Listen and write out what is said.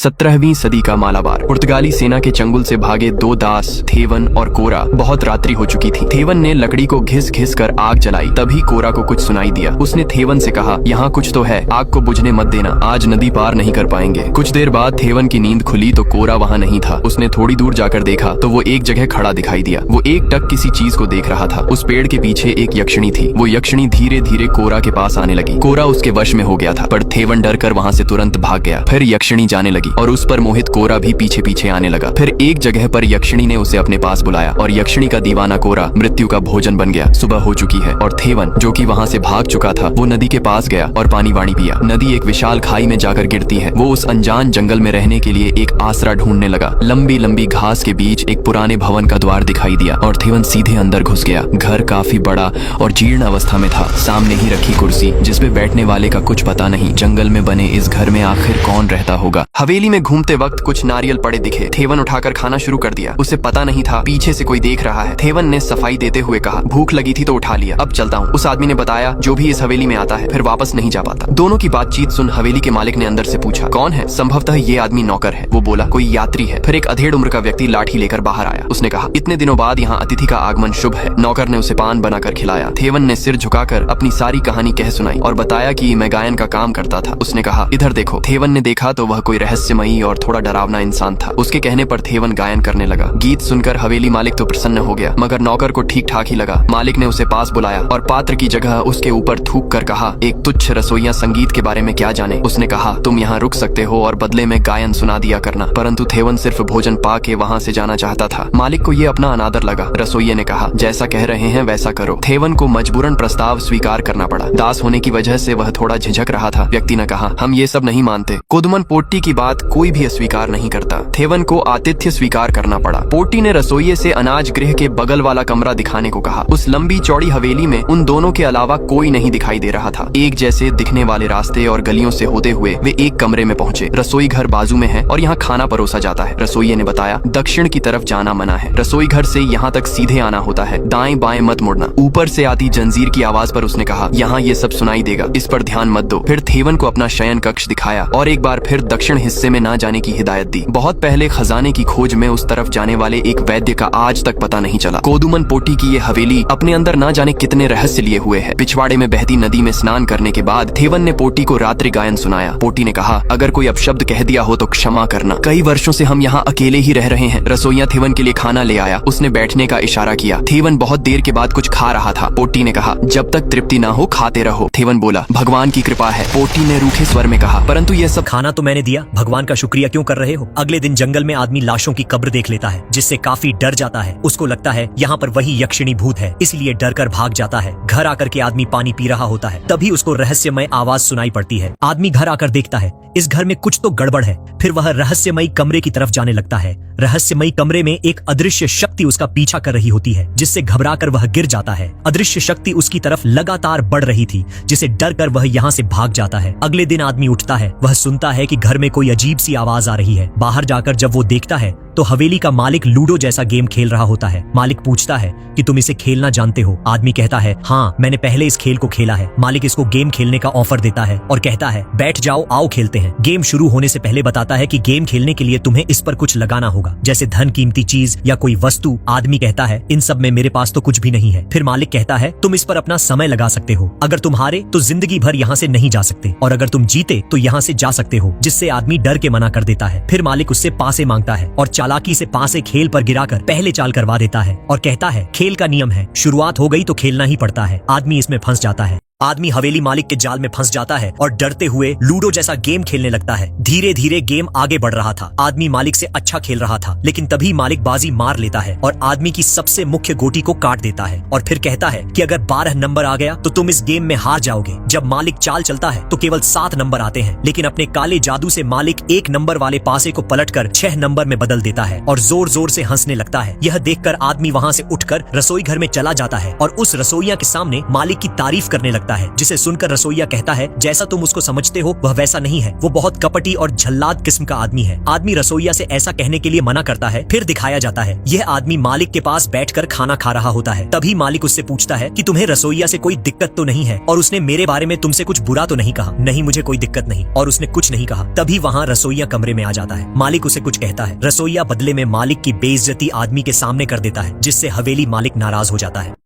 17वीं सदी का मालाबार। पुर्तगाली सेना के चंगुल से भागे दो दास थेवन और कोरा। बहुत रात्रि हो चुकी थी। थेवन ने लकड़ी को घिस घिस कर आग जलाई। तभी कोरा को कुछ सुनाई दिया। उसने थेवन से कहा, यहाँ कुछ तो है, आग को बुझने मत देना, आज नदी पार नहीं कर पाएंगे। कुछ देर बाद थेवन की नींद खुली तो कोरा वहाँ नहीं था। उसने थोड़ी दूर जाकर देखा तो वो एक जगह खड़ा दिखाई दिया। वो एक टक किसी चीज को देख रहा था। उस पेड़ के पीछे एक यक्षिणी थी। वो यक्षिणी धीरे धीरे कोरा के पास आने लगी। कोरा उसके वश में हो गया था, पर थेवन डर कर वहाँ से तुरंत भाग गया। फिर यक्षिणी जाने लगी और उस पर मोहित कोरा भी पीछे पीछे आने लगा। फिर एक जगह पर यक्षिणी ने उसे अपने पास बुलाया और यक्षिणी का दीवाना कोरा मृत्यु का भोजन बन गया। सुबह हो चुकी है और थेवन, जो कि वहाँ से भाग चुका था, वो नदी के पास गया और पानी वाणी पिया। नदी एक विशाल खाई में जाकर गिरती है। वो उस अनजान जंगल में रहने के लिए एक आसरा ढूंढने लगा। लंबी लंबी घास के बीच एक पुराने भवन का द्वार दिखाई दिया और थेवन सीधे अंदर घुस गया। घर काफी बड़ा और जीर्ण अवस्था में था। सामने ही रखी कुर्सी, जिसपे बैठने वाले का कुछ पता नहीं। जंगल में बने इस घर में आखिर कौन रहता होगा। हवेली में घूमते वक्त कुछ नारियल पड़े दिखे। थेवन उठाकर खाना शुरू कर दिया। उसे पता नहीं था पीछे से कोई देख रहा है। थेवन ने सफाई देते हुए कहा, भूख लगी थी तो उठा लिया, अब चलता हूँ। उस आदमी ने बताया, जो भी इस हवेली में आता है फिर वापस नहीं जा पाता। दोनों की बातचीत सुन हवेली के मालिक ने अंदर से पूछा, कौन है? संभवतः ये आदमी नौकर है। वो बोला, कोई यात्री है। फिर एक अधेड़ उम्र का व्यक्ति लाठी लेकर बाहर आया। उसने कहा, इतने दिनों बाद यहाँ अतिथि का आगमन शुभ है। नौकर ने उसे पान बनाकर खिलाया। थेवन ने सिर झुकाकर अपनी सारी कहानी कह सुनाई और बताया कि मैं गायन का काम करता था। उसने कहा, इधर देखो। थेवन ने देखा तो वह कोई रहस्यमयी और थोड़ा डरावना इंसान था। उसके कहने पर थेवन गायन करने लगा। गीत सुनकर हवेली मालिक तो प्रसन्न हो गया, मगर नौकर को ठीक ठाक ही लगा। मालिक ने उसे पास बुलाया और पात्र की जगह उसके ऊपर थूक कर कहा, एक तुच्छ रसोइया संगीत के बारे में क्या जाने। उसने कहा, तुम यहाँ रुक सकते हो और बदले में गायन सुना दिया करना। परंतु थेवन सिर्फ भोजन पा के वहाँ से जाना चाहता था। मालिक को ये अपना अनादर लगा। रसोइये ने कहा, जैसा कह रहे हैं वैसा करो। थेवन को मजबूरन प्रस्ताव स्वीकार करना पड़ा। दास होने की वजह से वह थोड़ा झिझक रहा था। व्यक्ति ने कहा, हम ये सब नहीं मानते। कोदुमन पोट्टी की बात कोई भी अस्वीकार नहीं करता। थेवन को आतिथ्य स्वीकार करना पड़ा। पोट्टी ने रसोइये से अनाज गृह के बगल वाला कमरा दिखाने को कहा। उस लंबी चौड़ी हवेली में उन दोनों के अलावा कोई नहीं दिखाई दे रहा था। एक जैसे दिखने वाले रास्ते और गलियों से होते हुए वे एक कमरे में पहुंचे। रसोई घर बाजू में है और यहाँ खाना परोसा जाता है। रसोइये ने बताया, दक्षिण की तरफ जाना मना है। रसोई घर से यहाँ तक सीधे आना होता है, दाएं बाएं मत मुड़ना। ऊपर से आती जंजीर की आवाज पर उसने कहा, यहाँ ये सब सुनाई देगा, इस पर ध्यान मत दो। फिर थेवन को अपना शयन कक्ष दिखाया और एक बार फिर दक्षिण हिस्से में ना जाने की हिदायत दी। बहुत पहले खजाने की खोज में उस तरफ जाने वाले एक वैद्य का आज तक पता नहीं चला। कोदुमन पोट्टी की ये हवेली अपने अंदर ना जाने कितने रहस्य लिए हुए है। पिछवाड़े में बहती नदी में स्नान करने के बाद थेवन ने पोट्टी को रात्रि गायन सुनाया। पोट्टी ने कहा, अगर कोई अपशब्द कह दिया हो तो क्षमा करना। कई वर्षों से हम यहाँ अकेले ही रह रहे हैं। रसोइया थेवन के लिए खाना ले आया। उसने बैठने का इशारा किया। थेवन बहुत देर के बाद कुछ खा रहा था। पोट्टी ने कहा, जब तक तृप्ति ना हो खाते रहो। थेवन बोला, भगवान की कृपा है। पोट्टी ने रूखे स्वर में कहा, परंतु ये सब खाना तो मैंने दिया, भगवान का शुक्रिया क्यों कर रहे हो? अगले दिन जंगल में आदमी लाशों की कब्र देख लेता है, जिससे काफी डर जाता है। उसको लगता है यहाँ पर वही यक्षिणी भूत है, इसलिए डर कर भाग जाता है। घर आकर के आदमी पानी पी रहा होता है, तभी उसको रहस्यमय आवाज सुनाई पड़ती है। आदमी घर आकर देखता है इस घर में कुछ तो गड़बड़ है। फिर वह रहस्यमयी कमरे की तरफ जाने लगता है। रहस्यमयी कमरे में एक अदृश्य शक्ति उसका पीछा कर रही होती है, जिससे घबराकर वह गिर जाता है। अदृश्य शक्ति उसकी तरफ लगातार बढ़ रही थी, जिसे डर कर वह यहाँ से भाग जाता है। अगले दिन आदमी उठता है। वह सुनता है कि घर में कोई अजीब सी आवाज आ रही है। बाहर जाकर जब वो देखता है तो हवेली का मालिक लूडो जैसा गेम खेल रहा होता है। मालिक पूछता है कि तुम इसे खेलना जानते हो? आदमी कहता है, हाँ, मैंने पहले इस खेल को खेला है। मालिक इसको गेम खेलने का ऑफर देता है और कहता है, बैठ जाओ, आओ खेलते हैं। गेम शुरू होने से पहले बताता है कि गेम खेलने के लिए तुम्हें इस पर कुछ लगाना होगा, जैसे धन, कीमती चीज या कोई वस्तु। आदमी कहता है, इन सब में मेरे पास तो कुछ भी नहीं है। फिर मालिक कहता है, तुम इस पर अपना समय लगा सकते हो। अगर तुम हारे तो जिंदगी भर यहाँ से नहीं जा सकते, और अगर तुम जीते तो यहाँ से जा सकते हो। जिससे आदमी डर के मना कर देता है। फिर मालिक उससे पासे मांगता है और चालाकी से पासे खेल पर गिराकर पहले चाल करवा देता है और कहता है, खेल का नियम है, शुरुआत हो गई तो खेलना ही पड़ता है। आदमी इसमें फंस जाता है। आदमी हवेली मालिक के जाल में फंस जाता है और डरते हुए लूडो जैसा गेम खेलने लगता है। धीरे धीरे गेम आगे बढ़ रहा था। आदमी मालिक से अच्छा खेल रहा था, लेकिन तभी मालिक बाजी मार लेता है और आदमी की सबसे मुख्य गोटी को काट देता है और फिर कहता है कि अगर 12 नंबर आ गया तो तुम इस गेम में हार जाओगे। जब मालिक चाल चलता है तो केवल 7 नंबर आते हैं, लेकिन अपने काले जादू से मालिक 1 नंबर वाले पासे को पलटकर 6 नंबर में बदल देता है और जोर जोर से हंसने लगता है। यह देखकर आदमी वहाँ से उठकर रसोई घर में चला जाता है और उस रसोइया के सामने मालिक की तारीफ करने लगता है। लगता है, जिसे सुनकर रसोइया कहता है, जैसा तुम उसको समझते हो वह वैसा नहीं है, वो बहुत कपटी और झल्लाद किस्म का आदमी है। आदमी रसोइया से ऐसा कहने के लिए मना करता है। फिर दिखाया जाता है यह आदमी मालिक के पास बैठकर खाना खा रहा होता है। तभी मालिक उससे पूछता है कि तुम्हें रसोइया से कोई दिक्कत तो नहीं है, और उसने मेरे बारे में तुमसे कुछ बुरा तो नहीं कहा? नहीं, मुझे कोई दिक्कत नहीं, और उसने कुछ नहीं कहा। तभी वहाँ रसोइया कमरे में आ जाता है। मालिक उसे कुछ कहता है। रसोइया बदले में मालिक की बेइज्जती आदमी के सामने कर देता है, जिससे हवेली मालिक नाराज हो जाता है।